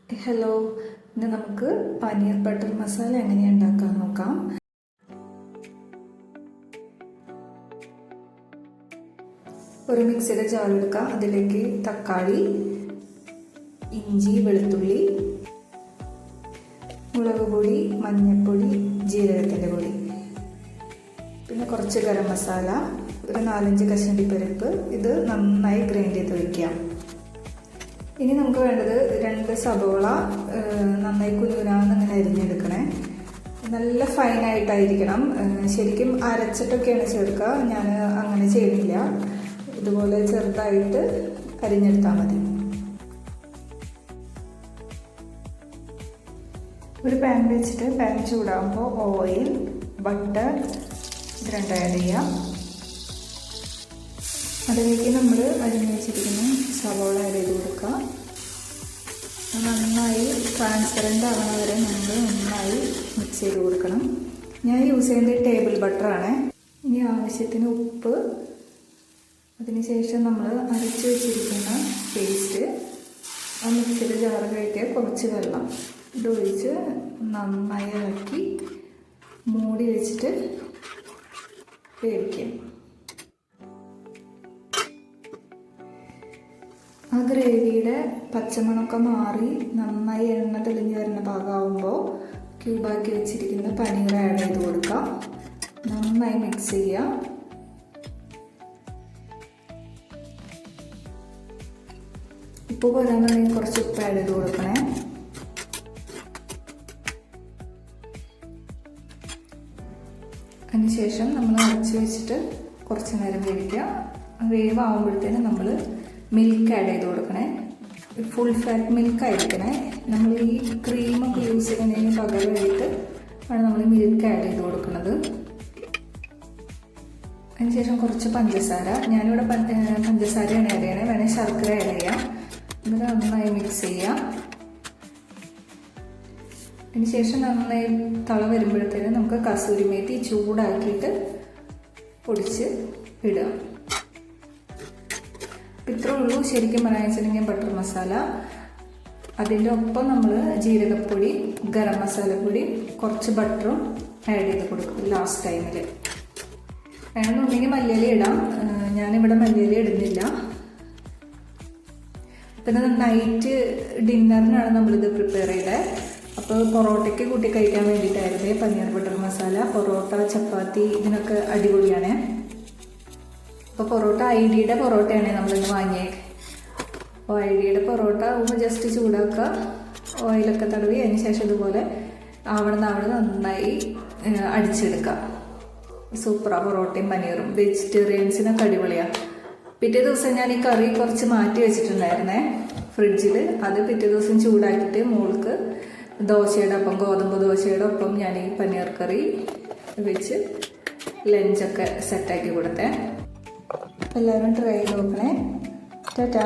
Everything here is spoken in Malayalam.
ഹലോ, ഇന്ന് നമുക്ക് പനീർ ബട്ടർ മസാല എങ്ങനെയാണ് ഉണ്ടാക്കാൻ നോക്കാം. ഒരു മിക്സിയുടെ ജാർ എടുക്കുക. അതിലേക്ക് തക്കാളി, ഇഞ്ചി, വെളുത്തുള്ളി, മുളക് പൊടി, മഞ്ഞൾപ്പൊടി, ജീരകത്തിൻ്റെ പൊടി, പിന്നെ കുറച്ച് ഗരം മസാല, ഒരു 4-5 കശുവണ്ടി പരിപ്പ്. ഇത് നന്നായി ഗ്രൈൻഡ് ചെയ്ത് വയ്ക്കുക. ഇനി നമുക്ക് വേണ്ടത് 2 സബോള നന്നായി കുനുകുനാന്നിങ്ങനെ അരിഞ്ഞെടുക്കണേ. നല്ല ഫൈനായിട്ടായിരിക്കണം. ശരിക്കും അരച്ചിട്ടൊക്കെയാണ് ചേർക്കുക. ഞാൻ അങ്ങനെ ചെയ്യുന്നില്ല. ഇതുപോലെ ചെറുതായിട്ട് അരിഞ്ഞെടുത്താൽ മതി. ഒരു പാൻ വെച്ചിട്ട് പാൻ ചൂടാകുമ്പോൾ ഓയിൽ, ബട്ടർ ഇത് രണ്ടും ആഡ് ചെയ്യാം. അതിലേക്ക് നമ്മൾ അരിഞ്ഞ് വെച്ചിരിക്കുന്ന സവോള ആഡ് ചെയ്ത് കൊടുക്കുക. നന്നായി ട്രാൻസ്പെറൻ്റ് ആവണ വരെ നമ്മൾ നന്നായി മിക്സ് ചെയ്ത് കൊടുക്കണം. ഞാൻ യൂസ് ചെയ്യുന്നത് ടേബിൾ ബട്ടറാണ്. ഇനി ആവശ്യത്തിന് ഉപ്പ്, അതിനുശേഷം നമ്മൾ അരച്ച് വെച്ചിരിക്കുന്ന പേസ്റ്റ്, ആ മിക്സിയുടെ ജാറിലേക്ക് കുറച്ച് വെള്ളം ഇതൊഴിച്ച് നന്നായി ഇളക്കി മൂടി വെച്ചിട്ട് വേവിക്കാം. ആ ഗ്രേവിയുടെ പച്ചമണമൊക്കെ മാറി നന്നായി എണ്ണ തെളിഞ്ഞ് വരുന്ന ഭാഗമാകുമ്പോൾ ക്യൂബാക്കി വെച്ചിരിക്കുന്ന പനീർ ആഡ് ചെയ്ത് കൊടുക്കാം. നന്നായി മിക്സ് ചെയ്യുക. ഉപ്പ് പോരാൻ വേണമെങ്കിൽ കുറച്ച് ഉപ്പ് ആഡ് ചെയ്ത് കൊടുക്കണേ. അതിനുശേഷം നമ്മൾ അടച്ച് വെച്ചിട്ട് കുറച്ച് നേരം വേവിക്കുക. വേവാകുമ്പോഴത്തേനും നമ്മൾ മിൽക്ക് ആഡ് ചെയ്ത് കൊടുക്കണേ. ഫുൾ ഫാറ്റ് മിൽക്ക് ആയിരിക്കണേ. നമ്മൾ ഈ ക്രീമൊക്കെ യൂസ് ചെയ്യുന്നതിന് പകരമായിട്ട് ആണ് നമ്മൾ മിൽക്ക് ആഡ് ചെയ്ത് കൊടുക്കുന്നത്. അതിനുശേഷം കുറച്ച് പഞ്ചസാര, ഞാനിവിടെ പഞ്ചസാരയാണ് ആഡ് ചെയ്യണേ. വേണേൽ ശർക്കര ആഡ് ചെയ്യാം. എന്നിട്ട് നന്നായി മിക്സ് ചെയ്യാം. അതിനുശേഷം നന്നായി തള വരുമ്പോഴത്തേനും നമുക്ക് കസൂരി മേത്തി ചൂടാക്കിയിട്ട് പൊടിച്ച് ഇടുക. ഇത്രേ ഉള്ളൂ ശരിക്കും പറയാൻ വെച്ചിട്ടുണ്ടെങ്കിൽ ബട്ടർ മസാല. അതിൻ്റെ ഒപ്പം നമ്മൾ ജീരകപ്പൊടി, ഗരം മസാലപ്പൊടി, കുറച്ച് ബട്ടറും ആഡ് ചെയ്ത് കൊടുക്കും ലാസ്റ്റ് ടൈമിൽ. വേണമെന്നുണ്ടെങ്കിൽ മല്ലിയില ഇടാം. ഞാനിവിടെ മല്ലിയില ഇടുന്നില്ല. പിന്നെ നൈറ്റ് ഡിന്നറിനാണ് നമ്മളിത് പ്രിപ്പയർ ചെയ്തത്. അപ്പോൾ പൊറോട്ടയ്ക്ക് കൂട്ടി കഴിക്കാൻ വേണ്ടിയിട്ടായിരുന്നു പനീർ ബട്ടർ മസാല. പൊറോട്ട, ചപ്പാത്തി ഇതിനൊക്കെ അടിപൊളിയാണ്. അപ്പോൾ പൊറോട്ട ഐഡിയുടെ പൊറോട്ടയാണ് നമ്മളിന്ന് വാങ്ങിയത്. അപ്പോൾ ഐഡിയുടെ പൊറോട്ട ഒന്ന് ജസ്റ്റ് ചൂടാക്കുക, ഓയിലൊക്കെ തടവി. അതിന് ശേഷം ഇതുപോലെ അവിടെ നന്നായി അടിച്ചെടുക്കുക. സൂപ്പറാണ് പൊറോട്ടയും പനീറും. വെജിറ്റേറിയൻസിനൊക്കെ അടിപൊളിയാണ്. പിറ്റേ ദിവസം ഞാൻ ഈ കറി കുറച്ച് മാറ്റി വെച്ചിട്ടുണ്ടായിരുന്നേ ഫ്രിഡ്ജിൽ. അത് പിറ്റേ ദിവസം ചൂടാക്കിയിട്ട് മോൾക്ക് ദോശയുടെ ഒപ്പം, ഗോതമ്പ് ദോശയുടെ ഒപ്പം ഞാൻ ഈ പനീർ കറി വെച്ച് ലഞ്ചൊക്കെ സെറ്റാക്കി കൊടുത്തേ. എല്ലാവരും ട്രൈ ചെയ്ത് നോക്കണേ. ടാറ്റാ.